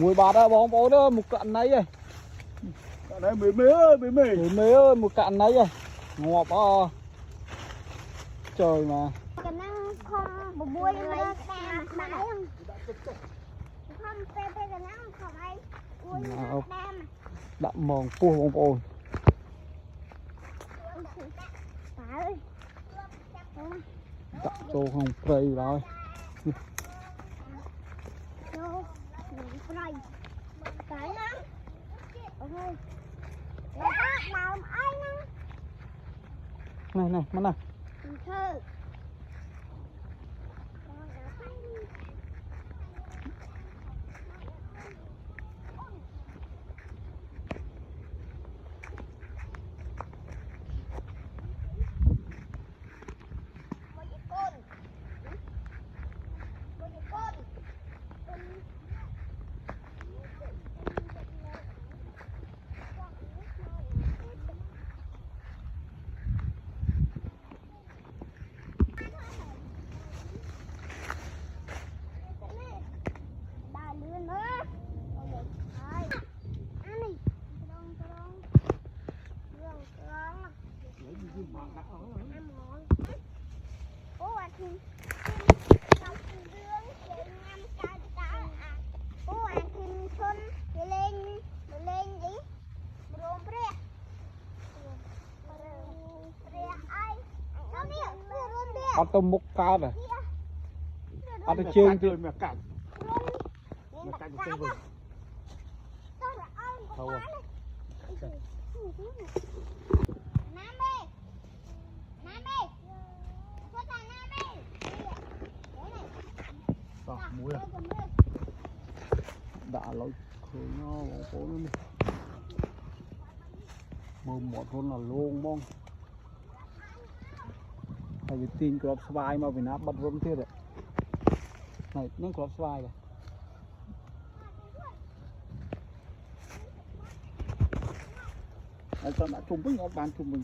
mùi bạt á bóng bóng đó một cạn này rồi. Cạn này mê ơi một cạn này rồi. Ngọt à. Trời mà. Cái năng không một buổi lấy đam mà không. Không phê cái năng không ai. Buổi đam. Đậm mòn cua bóng bóng. Đậm tô không prey rồi. Cái năng. Ok. Làm ai năng. Này mana? Thơ. Ăn tôm múc cá rồi. Ăn được chương thì mẹ cạn. Mẹ cạn được chương rồi. Thôi rồi. Muối à. Đã lỗi khởi nó bóng phố nó đi. Mồm một hôn là luôn mong. Tại vì tin crop svai mà vì nó bắt rốn thế đấy. Này, những crop svai này. Đấy, con đã chung với nhau bán chung mình.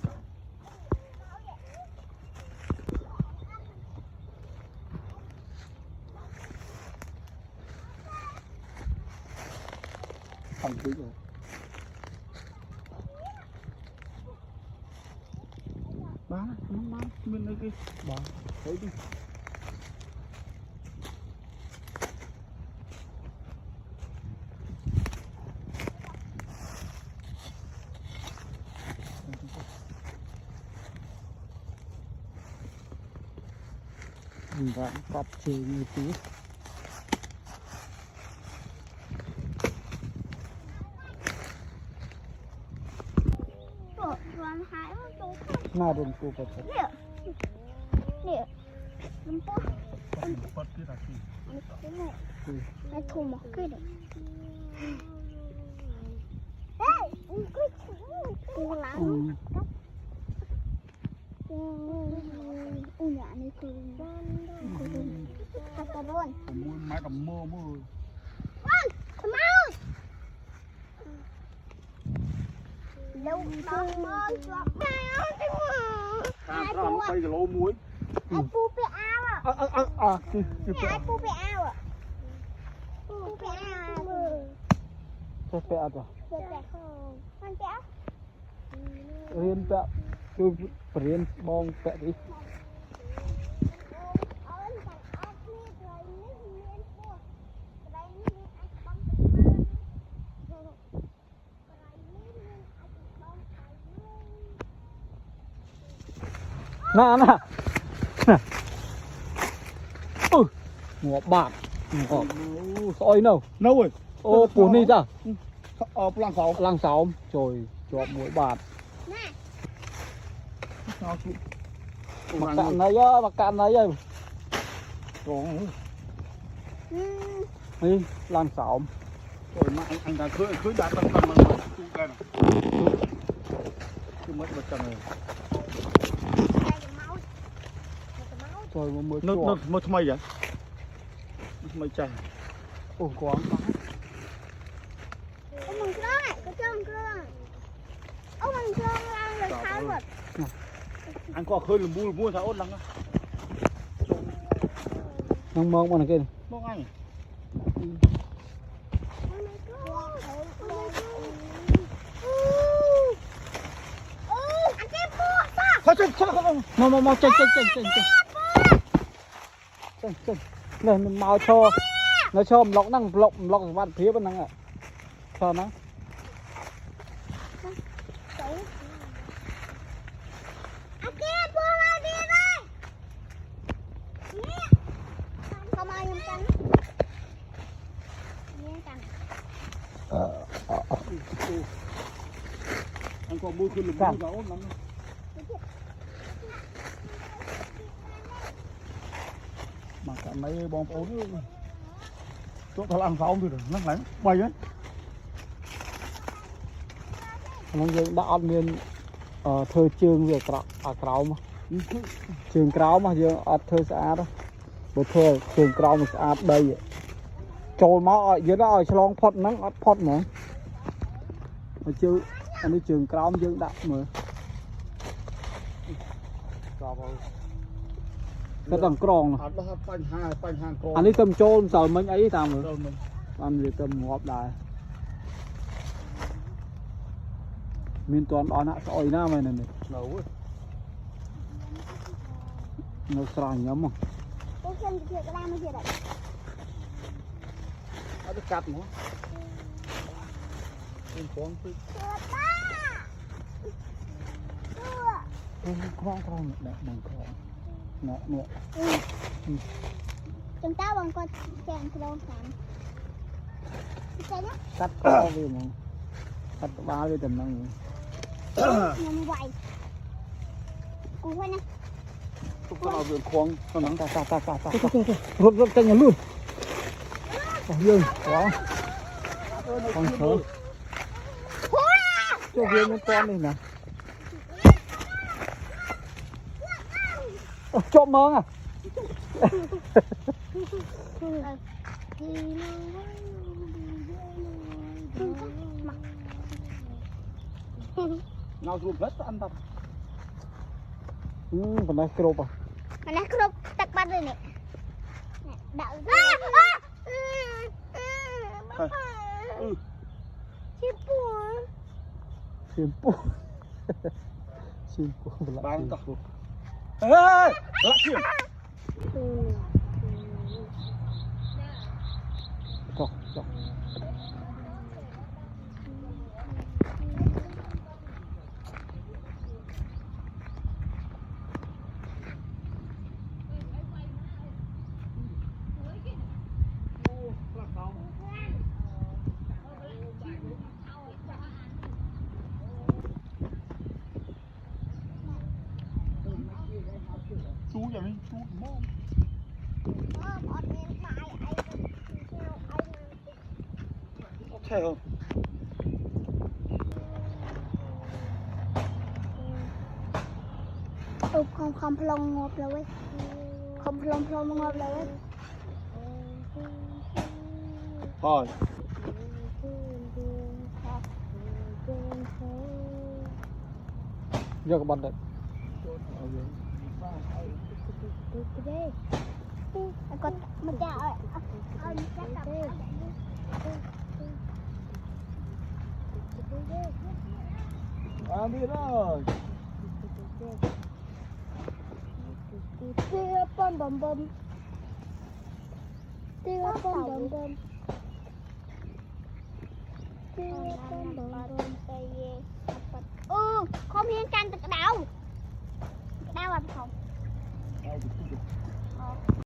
Không quý rồi. Bán, bên đây kia. Bán, thấy đi. Mình vẫn cọp chê như tí. Nào đừng cô bật thật. Nè. Đừng bớt. Bớt cái là gì? Nó thù một cái đấy. Ê, cái cú lắm. Nhà này cứ thật luôn. Máy cầm mơ mơ. Come on. Lâu tao mơ cho Nó quay cái lỗ muối. ai pu pe ao à? Ai pu pe ao à? Pu pe ao. Thế pẹ rồi. Con pẹ. Riêng pẹ. Tôi riêng bong pẹ đi. Nè. Ngọt bạc. Ngọt. Soi đâu? Nấu rồi. Ô, cuốn đi ra. Lăng sáu. Trời, chọt mũi bạc. Mặc cạn này á. Còn đi làm xóm rồi mà anh đã cưới đã tăng tăng chung đây này chứ mất vật cần này trời mà mới nó mất mây vậy mây chảy ồ quán ông mình cương này cái chân cương ông mình cương là tháo vật anh có khơi là mua tháo ốt lắm á nông mong mà này kia mong anh mau chênh lên mau cho nó cho lọc năng lọc vặt phía bên năng ạ cho nó anh còn mua khuyên lùm mua gấu lắm mà cả mấy bom ốm chỗ thằng ăn sao thì nó lại bay ấy nó dương đã ăn miên thơ chương về cào mà chương cào mà dương ăn thơ xã đó bữa thơ chương cào mà xã đây trôi máu dưới đó cho long phật nắng phật mà chứ anh đi trường cào dương đậm mà cái đằng còng anh đi tầm trôn sợ mình ấy tao mà anh đi tầm ngọt đài miền toàn on hạ sỏi na mày này nấu nó sành lắm mà nó cắt nữa em con cứ con đẹp bằng con nè nè chúng ta bằng con chèn kilo sắm cắt co về mà cắt ba về tầm năng nhưng vậy cú quên nè có nào vườn khoang nó nắng rút tay nhà luôn dương quá con sớm cho viên con này nè trộm mơ à nào chụp rất ăn tập phần này crop à mana crop tak pada ni dak Cipu chimpu bang tak lu lắc chim chọc chú vậy đi chú mò ok không không plong ngộp rồi ấy không plong ngộp rồi ấy thôi giờ các bạn đấy con mình chào đi rồi tia bom bom bom tia bom bom bom không hiên canh từ cái đầu làm không